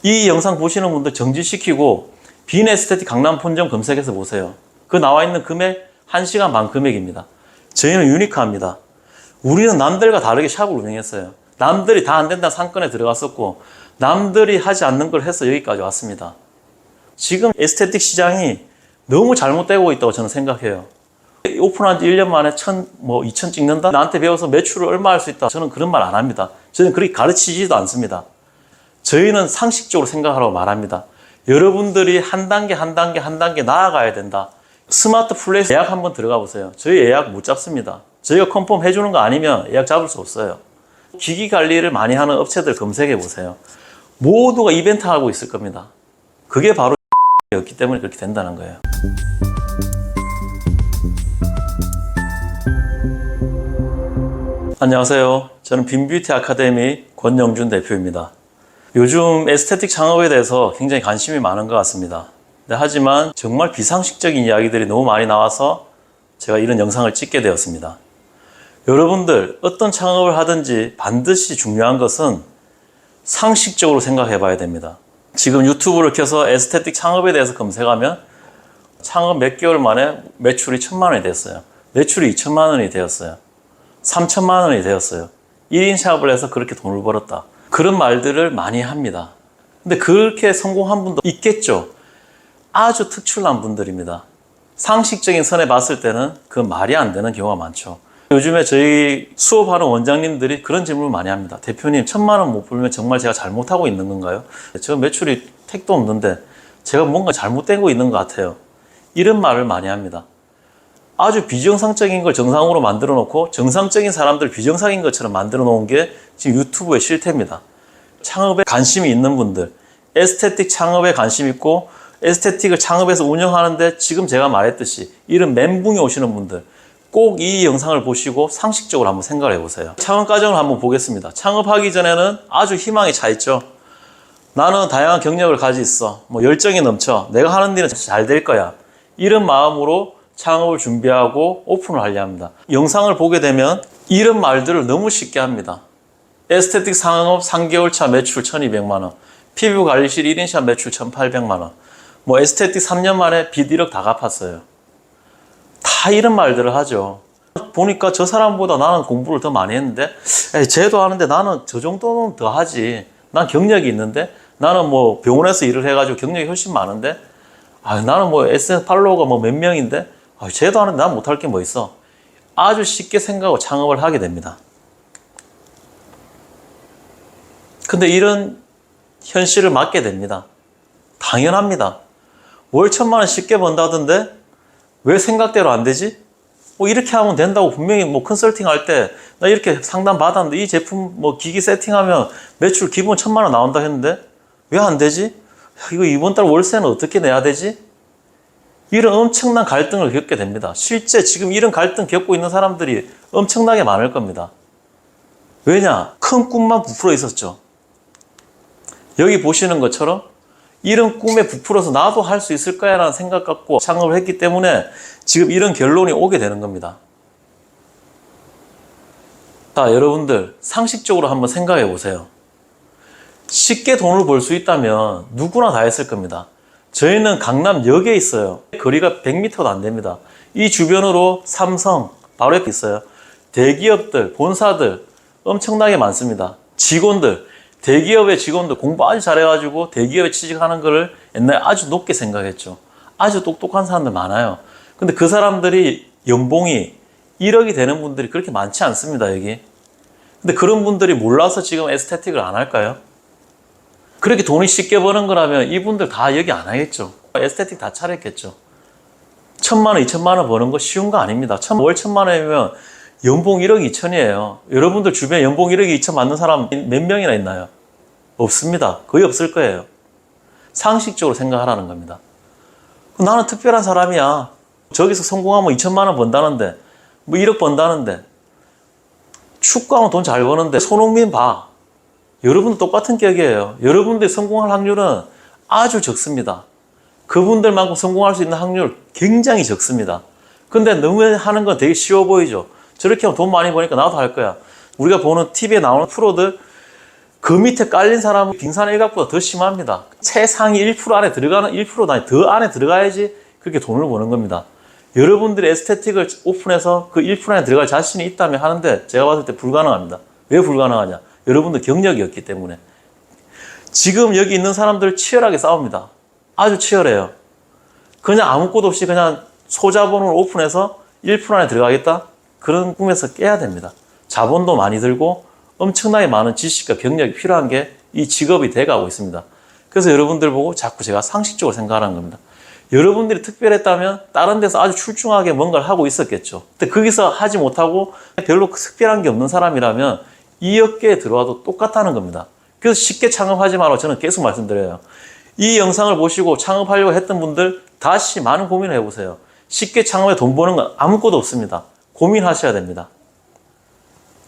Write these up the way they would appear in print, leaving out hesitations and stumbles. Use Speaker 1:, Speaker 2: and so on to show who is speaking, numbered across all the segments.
Speaker 1: 이 영상 보시는 분들 정지시키고 빈 에스테틱 강남 본점 검색해서 보세요. 그 나와 있는 금액 1시간 반 금액입니다. 저희는 유니크합니다. 우리는 남들과 다르게 샵을 운영했어요. 남들이 다 안 된다는 상권에 들어갔었고 남들이 하지 않는 걸 해서 여기까지 왔습니다. 지금 에스테틱 시장이 너무 잘못되고 있다고 저는 생각해요. 오픈한 지 1년 만에 2천 찍는다? 나한테 배워서 매출을 얼마 할 수 있다? 저는 그런 말 안 합니다. 저는 그렇게 가르치지도 않습니다. 저희는 상식적으로 생각하라고 말합니다. 여러분들이 한 단계 나아가야 된다. 스마트 플레이스 예약 한번 들어가 보세요. 저희 예약 못 잡습니다. 저희가 컨펌 해주는 거 아니면 예약 잡을 수 없어요. 기기 관리를 많이 하는 업체들 검색해 보세요. 모두가 이벤트 하고 있을 겁니다. 그게 바로 였기 때문에 그렇게 된다는 거예요. 안녕하세요. 저는 빈뷰티 아카데미 권영준 대표입니다. 요즘 에스테틱 창업에 대해서 굉장히 관심이 많은 것 같습니다. 하지만 정말 비상식적인 이야기들이 너무 많이 나와서 제가 이런 영상을 찍게 되었습니다. 여러분들 어떤 창업을 하든지 반드시 중요한 것은 상식적으로 생각해 봐야 됩니다. 지금 유튜브를 켜서 에스테틱 창업에 대해서 검색하면 창업 몇 개월 만에 매출이 1,000만 원이 됐어요. 매출이 2천만 원이 되었어요. 3천만 원이 되었어요. 1인 샵을 해서 그렇게 돈을 벌었다. 그런 말들을 많이 합니다. 근데 그렇게 성공한 분도 있겠죠. 아주 특출난 분들입니다. 상식적인 선에 봤을 때는 그 말이 안 되는 경우가 많죠. 요즘에 저희 수업하는 원장님들이 그런 질문을 많이 합니다. 대표님, 1,000만 원 못 벌면 정말 제가 잘못하고 있는 건가요? 저 매출이 택도 없는데 제가 뭔가 잘못되고 있는 것 같아요. 이런 말을 많이 합니다. 아주 비정상적인 걸 정상으로 만들어 놓고 정상적인 사람들 비정상인 것처럼 만들어 놓은 게 지금 유튜브의 실태입니다. 창업에 관심이 있는 분들, 에스테틱 창업에 관심 있고 에스테틱을 창업해서 운영하는데 지금 제가 말했듯이 이런 멘붕이 오시는 분들 꼭 이 영상을 보시고 상식적으로 한번 생각을 해보세요. 창업 과정을 한번 보겠습니다. 창업하기 전에는 아주 희망이 차 있죠. 나는 다양한 경력을 가지고 있어. 열정이 넘쳐. 내가 하는 일은 잘 될 거야. 이런 마음으로 창업을 준비하고 오픈을 하려 합니다. 영상을 보게 되면 이런 말들을 너무 쉽게 합니다. 에스테틱 상업 3개월 차 매출 1,200만 원, 피부관리실 1인샵 매출 1,800만 원, 에스테틱 3년 만에 빚 1억 다 갚았어요. 다 이런 말들을 하죠. 보니까 저 사람보다 나는 공부를 더 많이 했는데 쟤도 하는데 나는 저 정도는 더 하지. 난 경력이 있는데 나는 병원에서 일을 해가지고 경력이 훨씬 많은데 나는 SNS 팔로워가 몇 명인데 쟤도 하는데 난 못할 게 뭐 있어. 아주 쉽게 생각하고 창업을 하게 됩니다. 근데 이런 현실을 맞게 됩니다. 당연합니다. 월 1,000만 원 쉽게 번다던데 왜 생각대로 안 되지? 이렇게 하면 된다고 분명히 컨설팅 할 때 나 이렇게 상담 받았는데 이 제품 기기 세팅하면 매출 기본 1,000만 원 나온다 했는데 왜 안 되지? 이거 이번 달 월세는 어떻게 내야 되지? 이런 엄청난 갈등을 겪게 됩니다. 실제 지금 이런 갈등 겪고 있는 사람들이 엄청나게 많을 겁니다. 왜냐? 큰 꿈만 부풀어 있었죠. 여기 보시는 것처럼 이런 꿈에 부풀어서 나도 할 수 있을 거야 라는 생각 갖고 창업을 했기 때문에 지금 이런 결론이 오게 되는 겁니다. 자, 여러분들 상식적으로 한번 생각해 보세요. 쉽게 돈을 벌 수 있다면 누구나 다 했을 겁니다. 저희는 강남역에 있어요. 거리가 100m도 안 됩니다. 이 주변으로 삼성 바로 옆에 있어요. 대기업들, 본사들 엄청나게 많습니다. 직원들, 대기업의 직원들 공부 아주 잘해가지고 대기업에 취직하는 거를 옛날에 아주 높게 생각했죠. 아주 똑똑한 사람들 많아요. 근데 그 사람들이 연봉이 1억이 되는 분들이 그렇게 많지 않습니다, 여기. 근데 그런 분들이 몰라서 지금 에스테틱을 안 할까요? 그렇게 돈이 쉽게 버는 거라면 이분들 다 여기 안 하겠죠. 에스테틱 다 차렸겠죠. 1,000만 원, 2천만 원 버는 거 쉬운 거 아닙니다. 월 1,000만 원이면 연봉 1억 2천이에요. 여러분들 주변에 연봉 1억 2천 받는 사람 몇 명이나 있나요? 없습니다. 거의 없을 거예요. 상식적으로 생각하라는 겁니다. 나는 특별한 사람이야. 저기서 성공하면 2천만 원 번다는데 1억 번다는데 축구하면 돈 잘 버는데 손흥민 봐. 여러분도 똑같은 격이에요. 여러분들이 성공할 확률은 아주 적습니다. 그분들만큼 성공할 수 있는 확률 굉장히 적습니다. 근데 너무 하는 건 되게 쉬워 보이죠. 저렇게 하면 돈 많이 버니까 나도 할 거야. 우리가 보는 TV에 나오는 프로들 그 밑에 깔린 사람은 빙산일각보다 더 심합니다. 최상위 1% 안에 들어가는 1%도 더 안에 들어가야지 그렇게 돈을 버는 겁니다. 여러분들이 에스테틱을 오픈해서 그 1% 안에 들어갈 자신이 있다면 하는데 제가 봤을 때 불가능합니다. 왜 불가능하냐? 여러분들 경력이 없기 때문에. 지금 여기 있는 사람들 치열하게 싸웁니다. 아주 치열해요. 그냥 아무 것도 없이 그냥 소자본으로 오픈해서 1% 안에 들어가겠다? 그런 꿈에서 깨야 됩니다. 자본도 많이 들고 엄청나게 많은 지식과 경력이 필요한 게 이 직업이 돼가고 있습니다. 그래서 여러분들 보고 자꾸 제가 상식적으로 생각하는 겁니다. 여러분들이 특별했다면 다른 데서 아주 출중하게 뭔가를 하고 있었겠죠. 근데 거기서 하지 못하고 별로 특별한 게 없는 사람이라면 이 업계에 들어와도 똑같다는 겁니다. 그래서 쉽게 창업하지 말라고 저는 계속 말씀드려요. 이 영상을 보시고 창업하려고 했던 분들 다시 많은 고민을 해보세요. 쉽게 창업에 돈 버는 건 아무것도 없습니다. 고민하셔야 됩니다.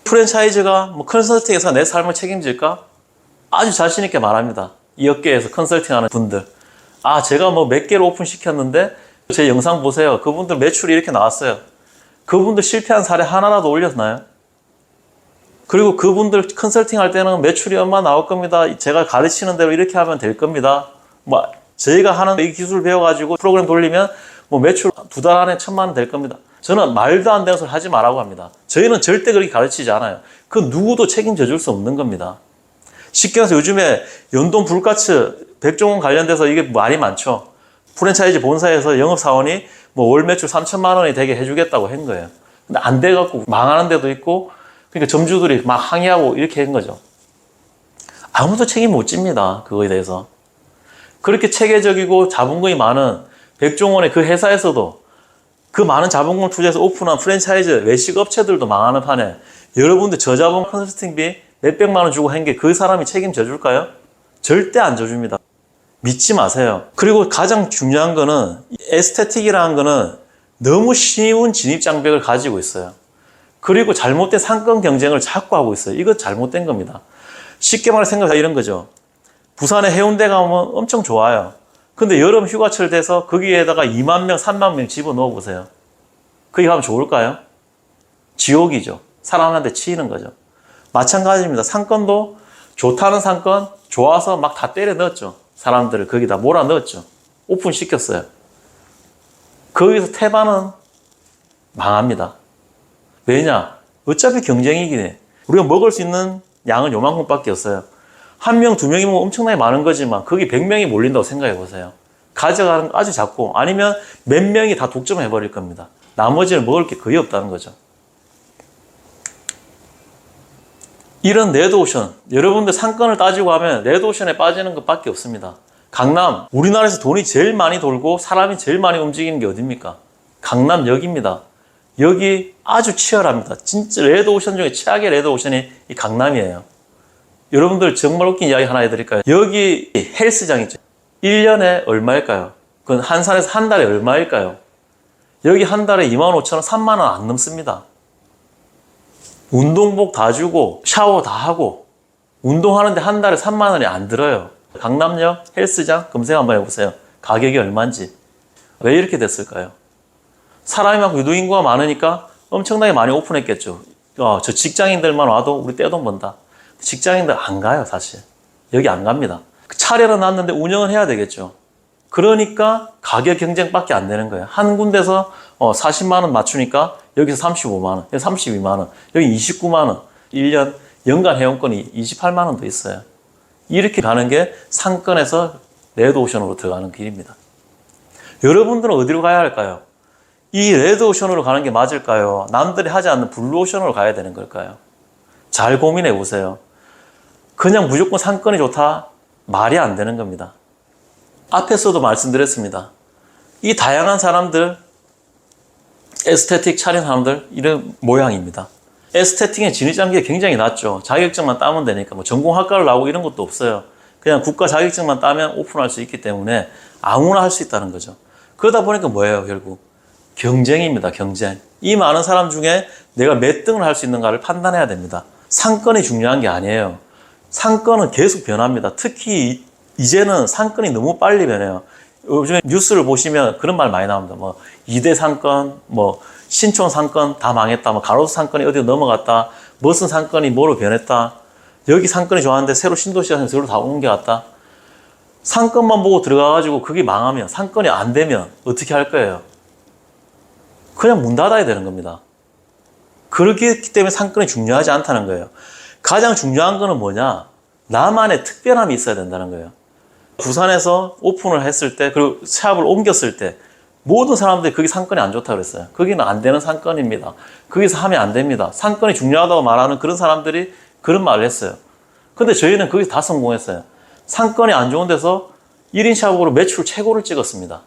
Speaker 1: 프랜차이즈가 뭐 컨설팅에서 내 삶을 책임질까? 아주 자신 있게 말합니다. 이 업계에서 컨설팅하는 분들. 아, 제가 뭐 몇 개를 오픈시켰는데 제 영상 보세요. 그분들 매출이 이렇게 나왔어요. 그분들 실패한 사례 하나라도 올렸나요? 그리고 그분들 컨설팅 할 때는 매출이 얼마 나올 겁니다. 제가 가르치는 대로 이렇게 하면 될 겁니다. 뭐 저희가 하는 이 기술 배워가지고 프로그램 돌리면 뭐 매출 2달 안에 1,000만 원 될 겁니다. 저는 말도 안 되는 소리 하지 말라고 합니다. 저희는 절대 그렇게 가르치지 않아요. 그 누구도 책임져 줄 수 없는 겁니다. 쉽게 말해서 요즘에 연동 불가츠 백종원 관련돼서 이게 말이 많죠. 프랜차이즈 본사에서 영업사원이 뭐 월 매출 3,000만 원이 되게 해주겠다고 한 거예요. 근데 안 돼갖고 망하는 데도 있고, 그러니까 점주들이 막 항의하고 이렇게 한 거죠. 아무도 책임 못 집니다. 그거에 대해서. 그렇게 체계적이고 자본금이 많은 백종원의 그 회사에서도 그 많은 자본금을 투자해서 오픈한 프랜차이즈 외식 업체들도 망하는 판에 여러분들 저자본 컨설팅비 몇백만 원 주고 한 게 그 사람이 책임져 줄까요? 절대 안 져줍니다. 믿지 마세요. 그리고 가장 중요한 거는 에스테틱이라는 거는 너무 쉬운 진입장벽을 가지고 있어요. 그리고 잘못된 상권 경쟁을 자꾸 하고 있어요. 이거 잘못된 겁니다. 쉽게 말해 생각해 이런 거죠. 부산에 해운대 가면 엄청 좋아요. 근데 여름 휴가철 돼서 거기에다가 2만 명, 3만 명 집어넣어 보세요. 거기 가면 좋을까요? 지옥이죠. 사람한테 치이는 거죠. 마찬가지입니다. 상권도 좋다는 상권, 좋아서 막 다 때려 넣었죠. 사람들을 거기다 몰아 넣었죠. 오픈시켰어요. 거기서 태반은 망합니다. 왜냐? 어차피 경쟁이긴 해. 우리가 먹을 수 있는 양은 요만큼밖에 없어요. 1명, 2명이면 엄청나게 많은 거지만 거기 100명이 몰린다고 생각해 보세요. 가져가는 거 아주 작고 아니면 몇 명이 다 독점해 버릴 겁니다. 나머지는 먹을 게 거의 없다는 거죠. 이런 레드오션, 여러분들 상권을 따지고 하면 레드오션에 빠지는 것밖에 없습니다. 강남, 우리나라에서 돈이 제일 많이 돌고 사람이 제일 많이 움직이는 게 어딥니까? 강남역입니다. 여기 아주 치열합니다. 진짜 레드오션 중에 최악의 레드오션이 이 강남이에요. 여러분들 정말 웃긴 이야기 하나 해드릴까요? 여기 헬스장 있죠. 1년에 얼마일까요? 그건 한산에서 한 달에 얼마일까요? 여기 한 달에 25,000원, 3만 원 안 넘습니다. 운동복 다 주고 샤워 다 하고 운동하는데 한 달에 3만 원이 안 들어요. 강남역 헬스장 검색 한번 해보세요. 가격이 얼마인지. 왜 이렇게 됐을까요? 사람이 많고 유동인구가 많으니까 엄청나게 많이 오픈했겠죠. 저 직장인들만 와도 우리 떼돈 번다. 직장인들 안 가요, 사실. 여기 안 갑니다. 차려는 놨는데 운영을 해야 되겠죠. 그러니까 가격 경쟁밖에 안 되는 거예요. 한 군데서 40만 원 맞추니까 여기서 35만 원, 여기 32만 원, 여기 29만 원, 1년 연간 회원권이 28만 원 더 있어요. 이렇게 가는 게 상권에서 레드오션으로 들어가는 길입니다. 여러분들은 어디로 가야 할까요? 이 레드오션으로 가는 게 맞을까요? 남들이 하지 않는 블루오션으로 가야 되는 걸까요? 잘 고민해 보세요. 그냥 무조건 상권이 좋다? 말이 안 되는 겁니다. 앞에서도 말씀드렸습니다. 이 다양한 사람들, 에스테틱 차린 사람들, 이런 모양입니다. 에스테틱의 진입장벽이 굉장히 낮죠. 자격증만 따면 되니까 뭐 전공학과를 나오고 이런 것도 없어요. 그냥 국가 자격증만 따면 오픈할 수 있기 때문에 아무나 할 수 있다는 거죠. 그러다 보니까 뭐예요, 결국? 경쟁입니다, 경쟁. 이 많은 사람 중에 내가 몇 등을 할 수 있는가를 판단해야 됩니다. 상권이 중요한 게 아니에요. 상권은 계속 변합니다. 특히 이제는 상권이 너무 빨리 변해요. 요즘에 뉴스를 보시면 그런 말 많이 나옵니다. 뭐 2대 상권, 뭐 신촌 상권 다 망했다. 뭐 가로수 상권이 어디로 넘어갔다. 무슨 상권이 뭐로 변했다. 여기 상권이 좋았는데 새로 신도시가 저로 다 옮겨갔다. 상권만 보고 들어가가지고 그게 망하면, 상권이 안 되면 어떻게 할 거예요? 그냥 문 닫아야 되는 겁니다. 그렇기 때문에 상권이 중요하지 않다는 거예요. 가장 중요한 거는 뭐냐? 나만의 특별함이 있어야 된다는 거예요. 부산에서 오픈을 했을 때, 그리고 샵을 옮겼을 때 모든 사람들이 거기 상권이 안 좋다고 그랬어요. 거기는 안 되는 상권입니다. 거기서 하면 안 됩니다. 상권이 중요하다고 말하는 그런 사람들이 그런 말을 했어요. 근데 저희는 거기서 다 성공했어요. 상권이 안 좋은 데서 1인 샵으로 매출 최고를 찍었습니다.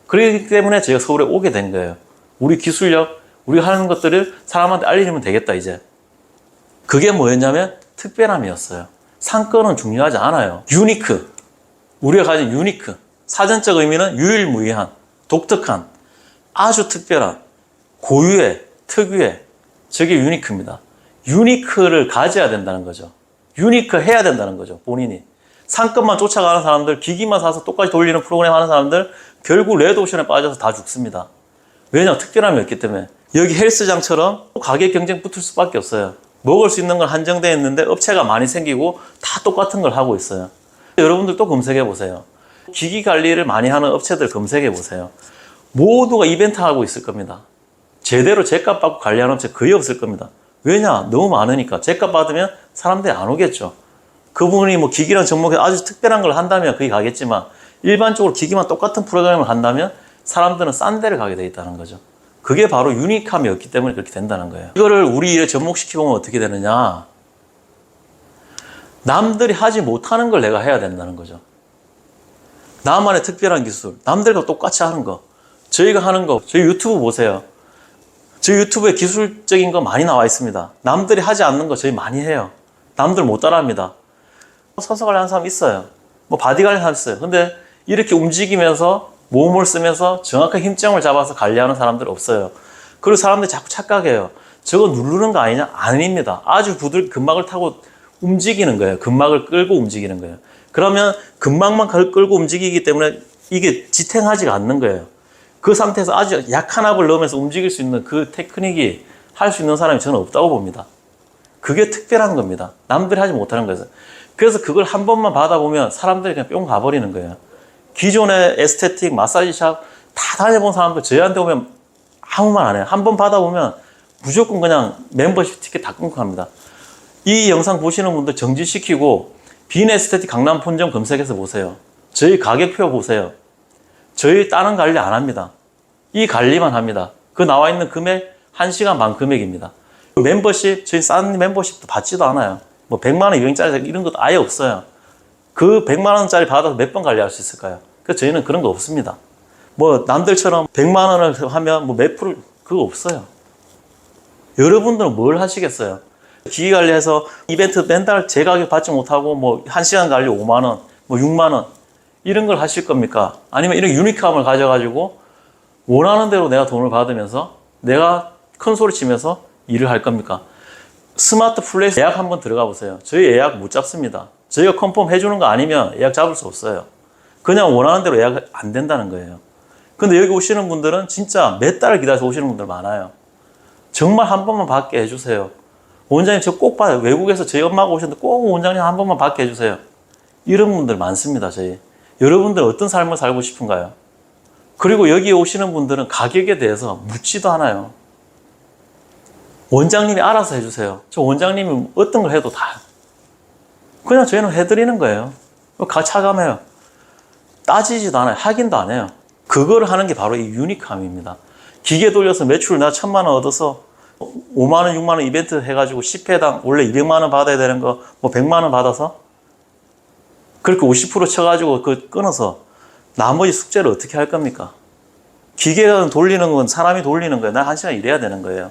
Speaker 1: 그렇기 때문에 제가 서울에 오게 된 거예요. 우리 기술력, 우리가 하는 것들을 사람한테 알리면 되겠다, 이제. 그게 뭐였냐면 특별함이었어요. 상권은 중요하지 않아요. 유니크. 우리가 가진 유니크. 사전적 의미는 유일무이한, 독특한, 아주 특별한, 고유의, 특유의. 저게 유니크입니다. 유니크를 가져야 된다는 거죠. 유니크 해야 된다는 거죠, 본인이. 상권만 쫓아가는 사람들, 기기만 사서 똑같이 돌리는 프로그램 하는 사람들, 결국 레드오션에 빠져서 다 죽습니다. 왜냐? 특별함이 없기 때문에. 여기 헬스장처럼 가격 경쟁 붙을 수밖에 없어요. 먹을 수 있는 건 한정되어 있는데 업체가 많이 생기고 다 똑같은 걸 하고 있어요. 여러분들 또 검색해 보세요. 기기 관리를 많이 하는 업체들 검색해 보세요. 모두가 이벤트 하고 있을 겁니다. 제대로 제값 받고 관리하는 업체 거의 없을 겁니다. 왜냐? 너무 많으니까. 제값 받으면 사람들이 안 오겠죠. 그분이 뭐 기기랑 접목해서 아주 특별한 걸 한다면 거기 가겠지만, 일반적으로 기기만 똑같은 프로그램을 한다면 사람들은 싼 데를 가게 돼 있다는 거죠. 그게 바로 유니크함이 없기 때문에 그렇게 된다는 거예요. 이거를 우리 일에 접목시키면 어떻게 되느냐? 남들이 하지 못하는 걸 내가 해야 된다는 거죠. 나만의 특별한 기술, 남들과 똑같이 하는 거. 저희가 하는 거, 저희 유튜브 보세요. 저희 유튜브에 기술적인 거 많이 나와 있습니다. 남들이 하지 않는 거 저희 많이 해요. 남들 못 따라합니다. 서서 관리하는 사람 있어요. 뭐 바디 관리하는 사람 있어요. 근데 이렇게 움직이면서 모험을 쓰면서 정확한 힘점을 잡아서 관리하는 사람들 없어요. 그리고 사람들이 자꾸 착각해요. 저거 누르는 거 아니냐? 아닙니다. 아주 근막을 타고 움직이는 거예요. 근막을 끌고 움직이는 거예요. 그러면 근막만 끌고 움직이기 때문에 이게 지탱하지가 않는 거예요. 그 상태에서 아주 약한 압을 넣으면서 움직일 수 있는 그 테크닉이 할 수 있는 사람이 저는 없다고 봅니다. 그게 특별한 겁니다. 남들이 하지 못하는 거예요. 그래서 그걸 한 번만 받아보면 사람들이 그냥 뿅 가버리는 거예요. 기존의 에스테틱, 마사지샵 다 다녀본 사람들 저희한테 오면 아무 말 안 해요. 한 번 받아보면 무조건 그냥 멤버십 티켓 다 끊고 갑니다. 이 영상 보시는 분들 정지시키고 빈 에스테틱 강남 본점 검색해서 보세요. 저희 가격표 보세요. 저희 다른 관리 안 합니다. 이 관리만 합니다. 그 나와 있는 금액 1시간 반 금액입니다. 멤버십, 저희 싼 멤버십도 받지도 않아요. 뭐 100만 원, 200짜리 이런 것도 아예 없어요. 그 100만 원짜리 받아서 몇 번 관리할 수 있을까요? 그래서 저희는 그런 거 없습니다. 뭐 남들처럼 100만 원을 하면 뭐 몇 프로, 그거 없어요. 여러분들은 뭘 하시겠어요? 기기 관리해서 이벤트 맨날 제 가격 받지 못하고 뭐 1시간 관리 5만 원, 뭐 6만 원 이런 걸 하실 겁니까? 아니면 이런 유니크함을 가져가지고 원하는 대로 내가 돈을 받으면서 내가 큰 소리 치면서 일을 할 겁니까? 스마트 플레이스 예약 한번 들어가 보세요. 저희 예약 못 잡습니다. 저희가 컨펌 해주는 거 아니면 예약 잡을 수 없어요. 그냥 원하는 대로 예약 안 된다는 거예요. 근데 여기 오시는 분들은 진짜 몇 달을 기다려서 오시는 분들 많아요. 정말 한 번만 받게 해주세요. 원장님 저 꼭 봐요. 외국에서 저희 엄마가 오셨는데 꼭 원장님 한 번만 받게 해주세요. 이런 분들 많습니다. 저희. 여러분들 어떤 삶을 살고 싶은가요? 그리고 여기 오시는 분들은 가격에 대해서 묻지도 않아요. 원장님이 알아서 해주세요. 저 원장님이 어떤 걸 해도 다 그냥 저희는 해드리는 거예요. 차감해요. 따지지도 않아요. 확인도 안 해요. 그걸 하는 게 바로 이 유니크함입니다. 기계 돌려서 매출 나 1000만 원 얻어서 5만 원, 6만 원 이벤트 해가지고 10회당 원래 200만 원 받아야 되는 거 뭐 100만 원 받아서 그렇게 50% 쳐가지고 그 끊어서 나머지 숙제를 어떻게 할 겁니까? 기계가 돌리는 건 사람이 돌리는 거예요. 난 1시간 일해야 되는 거예요.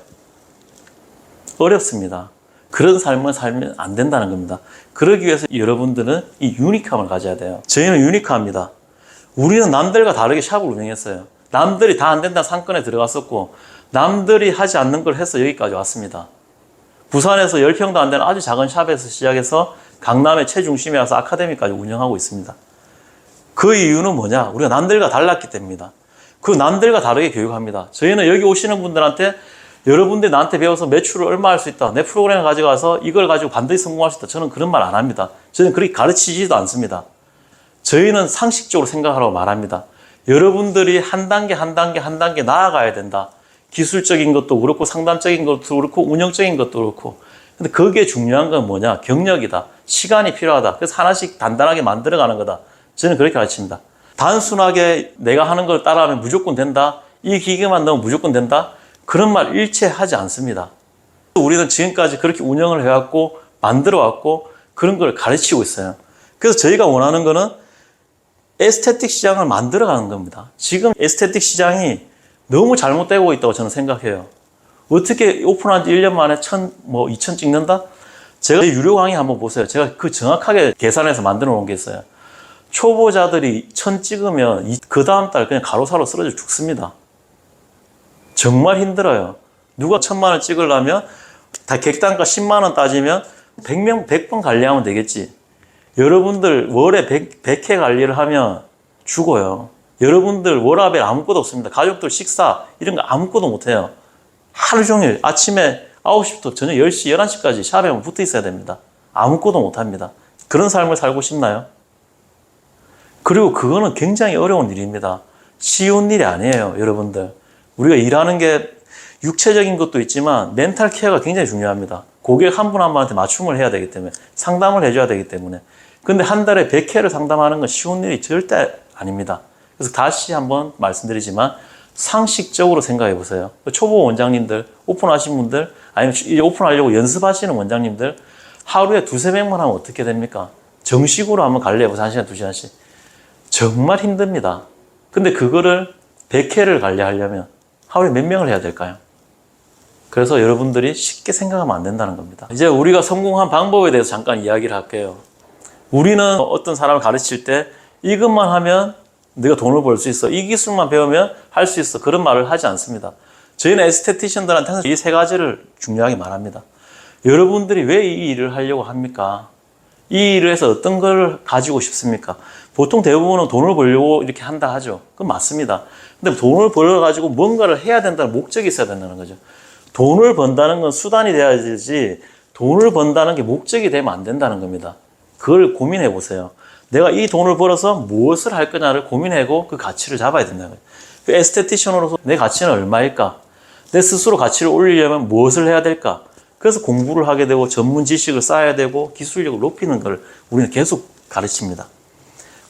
Speaker 1: 어렵습니다. 그런 삶을 살면 안 된다는 겁니다. 그러기 위해서 여러분들은 이 유니크함을 가져야 돼요. 저희는 유니크합니다. 우리는 남들과 다르게 샵을 운영했어요. 남들이 다 안 된다는 상권에 들어갔었고 남들이 하지 않는 걸 해서 여기까지 왔습니다. 부산에서 10평도 안 되는 아주 작은 샵에서 시작해서 강남의 최중심에 와서 아카데미까지 운영하고 있습니다. 그 이유는 뭐냐? 우리가 남들과 달랐기 때문입니다. 그 남들과 다르게 교육합니다. 저희는 여기 오시는 분들한테 여러분들이 나한테 배워서 매출을 얼마 할 수 있다. 내 프로그램을 가져가서 이걸 가지고 반드시 성공할 수 있다. 저는 그런 말 안 합니다. 저는 그렇게 가르치지도 않습니다. 저희는 상식적으로 생각하라고 말합니다. 여러분들이 한 단계 한 단계 한 단계 나아가야 된다. 기술적인 것도 그렇고 상담적인 것도 그렇고 운영적인 것도 그렇고. 근데 거기에 중요한 건 뭐냐? 경력이다. 시간이 필요하다. 그래서 하나씩 단단하게 만들어가는 거다. 저는 그렇게 가르칩니다. 단순하게 내가 하는 걸 따라하면 무조건 된다. 이 기계만 넣으면 무조건 된다. 그런 말 일체 하지 않습니다. 우리는 지금까지 그렇게 운영을 해왔고 만들어왔고 그런 걸 가르치고 있어요. 그래서 저희가 원하는 거는 에스테틱 시장을 만들어가는 겁니다. 지금 에스테틱 시장이 너무 잘못되고 있다고 저는 생각해요. 어떻게 오픈한 지 1년 만에 2천 찍는다? 제가 유료 강의 한번 보세요. 제가 그 정확하게 계산해서 만들어 놓은 게 있어요. 초보자들이 1000 찍으면 그 다음 달 그냥 가로사로 쓰러져 죽습니다. 정말 힘들어요. 누가 1000만 원 찍으려면 다 객단가 10만 원 따지면 100명 100번 관리하면 되겠지. 여러분들 월에 100회 관리를 하면 죽어요. 여러분들 워라밸 아무것도 없습니다. 가족들 식사 이런 거 아무것도 못해요. 하루 종일 아침에 9시부터 저녁 10시, 11시까지 샵에만 붙어 있어야 됩니다. 아무것도 못합니다. 그런 삶을 살고 싶나요? 그리고 그거는 굉장히 어려운 일입니다. 쉬운 일이 아니에요, 여러분들. 우리가 일하는 게 육체적인 것도 있지만 멘탈 케어가 굉장히 중요합니다. 고객 한 분 한 분한테 맞춤을 해야 되기 때문에 상담을 해줘야 되기 때문에. 근데 한 달에 100회를 상담하는 건 쉬운 일이 절대 아닙니다. 그래서 다시 한번 말씀드리지만 상식적으로 생각해 보세요. 초보 원장님들, 오픈하신 분들, 아니면 오픈하려고 연습하시는 원장님들 하루에 2~3명만 하면 어떻게 됩니까? 정식으로 한번 관리해 보세요. 1시간, 2시간씩. 정말 힘듭니다. 근데 그거를 100회를 관리하려면 하루에 몇 명을 해야 될까요? 그래서 여러분들이 쉽게 생각하면 안 된다는 겁니다. 이제 우리가 성공한 방법에 대해서 잠깐 이야기를 할게요. 우리는 어떤 사람을 가르칠 때 이것만 하면 네가 돈을 벌 수 있어. 이 기술만 배우면 할 수 있어. 그런 말을 하지 않습니다. 저희는 에스테티션들한테는 이 3가지를 중요하게 말합니다. 여러분들이 왜 이 일을 하려고 합니까? 이 일을 해서 어떤 걸 가지고 싶습니까? 보통 대부분은 돈을 벌려고 이렇게 한다 하죠. 그건 맞습니다. 근데 돈을 벌어가지고 뭔가를 해야 된다는 목적이 있어야 된다는 거죠. 돈을 번다는 건 수단이 돼야 되지 돈을 번다는 게 목적이 되면 안 된다는 겁니다. 그걸 고민해 보세요. 내가 이 돈을 벌어서 무엇을 할 거냐를 고민하고 그 가치를 잡아야 된다는 거예요. 그 에스테티션으로서 내 가치는 얼마일까? 내 스스로 가치를 올리려면 무엇을 해야 될까? 그래서 공부를 하게 되고 전문 지식을 쌓아야 되고 기술력을 높이는 걸 우리는 계속 가르칩니다.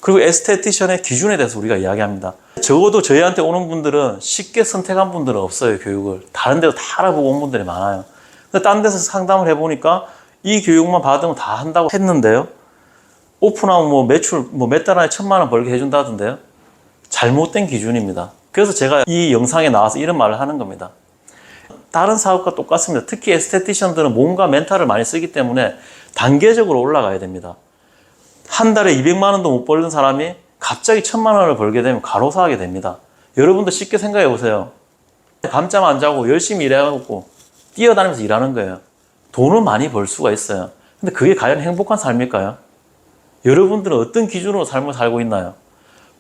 Speaker 1: 그리고 에스테티션의 기준에 대해서 우리가 이야기합니다. 적어도 저희한테 오는 분들은 쉽게 선택한 분들은 없어요, 교육을. 다른 데도 다 알아보고 온 분들이 많아요. 근데 딴 데서 상담을 해보니까 이 교육만 받으면 다 한다고 했는데요. 오픈하면 매출 몇 달 안에 1000만 원 벌게 해준다던데요. 잘못된 기준입니다. 그래서 제가 이 영상에 나와서 이런 말을 하는 겁니다. 다른 사업과 똑같습니다. 특히 에스테티션들은 몸과 멘탈을 많이 쓰기 때문에 단계적으로 올라가야 됩니다. 한 달에 200만 원도 못 벌는 사람이 갑자기 1000만 원을 벌게 되면 가로사하게 됩니다. 여러분도 쉽게 생각해 보세요. 밤잠 안 자고 열심히 일해갖고 뛰어다니면서 일하는 거예요. 돈을 많이 벌 수가 있어요. 근데 그게 과연 행복한 삶일까요? 여러분들은 어떤 기준으로 삶을 살고 있나요?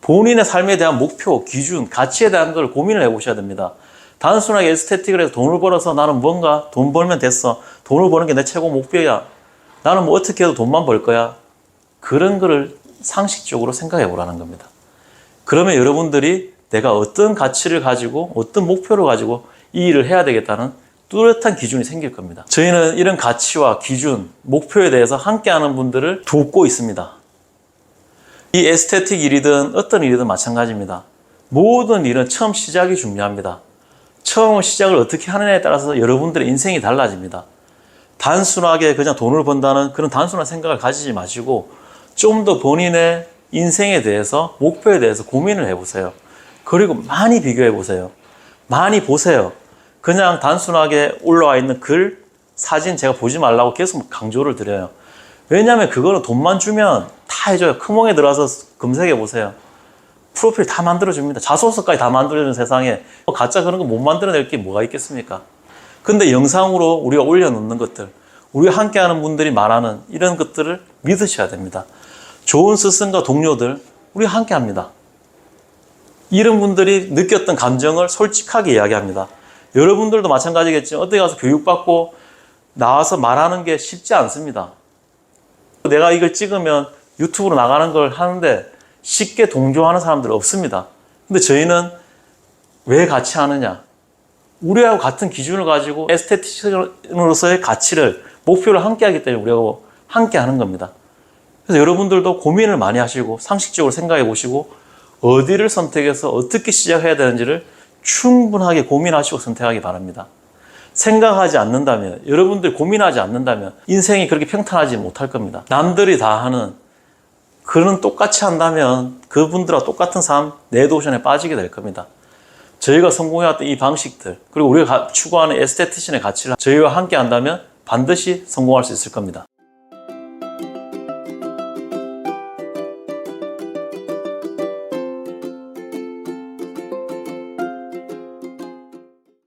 Speaker 1: 본인의 삶에 대한 목표, 기준, 가치에 대한 걸 고민을 해보셔야 됩니다. 단순하게 에스테틱을 해서 돈을 벌어서 나는 뭔가 돈 벌면 됐어. 돈을 버는 게 내 최고 목표야. 나는 뭐 어떻게 해도 돈만 벌 거야. 그런 거를 상식적으로 생각해 보라는 겁니다. 그러면 여러분들이 내가 어떤 가치를 가지고 어떤 목표를 가지고 이 일을 해야 되겠다는 뚜렷한 기준이 생길 겁니다. 저희는 이런 가치와 기준, 목표에 대해서 함께하는 분들을 돕고 있습니다. 이 에스테틱 일이든 어떤 일이든 마찬가지입니다. 모든 일은 처음 시작이 중요합니다. 처음 시작을 어떻게 하느냐에 따라서 여러분들의 인생이 달라집니다. 단순하게 그냥 돈을 번다는 그런 단순한 생각을 가지지 마시고 좀 더 본인의 인생에 대해서, 목표에 대해서 고민을 해보세요. 그리고 많이 비교해 보세요. 많이 보세요. 그냥 단순하게 올라와 있는 글, 사진 제가 보지 말라고 계속 강조를 드려요. 왜냐하면 그거는 돈만 주면 다 해줘요. 크몽에 들어와서 검색해 보세요. 프로필 다 만들어줍니다. 자소서까지 다 만들어주는 세상에 가짜 그런 거 못 만들어낼 게 뭐가 있겠습니까? 근데 영상으로 우리가 올려놓는 것들, 우리가 함께하는 분들이 말하는 이런 것들을 믿으셔야 됩니다. 좋은 스승과 동료들, 우리가 함께합니다. 이런 분들이 느꼈던 감정을 솔직하게 이야기합니다. 여러분들도 마찬가지겠지만 어디 가서 교육받고 나와서 말하는 게 쉽지 않습니다. 내가 이걸 찍으면 유튜브로 나가는 걸 하는데 쉽게 동조하는 사람들 없습니다. 근데 저희는 왜 같이 하느냐? 우리하고 같은 기준을 가지고 에스테티션으로서의 가치를, 목표를 함께 하기 때문에 우리하고 함께 하는 겁니다. 그래서 여러분들도 고민을 많이 하시고 상식적으로 생각해 보시고 어디를 선택해서 어떻게 시작해야 되는지를 충분하게 고민하시고 선택하기 바랍니다. 생각하지 않는다면, 여러분들 고민하지 않는다면 인생이 그렇게 평탄하지 못할 겁니다. 남들이 다 하는, 그는 똑같이 한다면 그분들과 똑같은 삶, 네드오션에 빠지게 될 겁니다. 저희가 성공해왔던 이 방식들, 그리고 우리가 추구하는 에스테티션의 가치를 저희와 함께 한다면 반드시 성공할 수 있을 겁니다.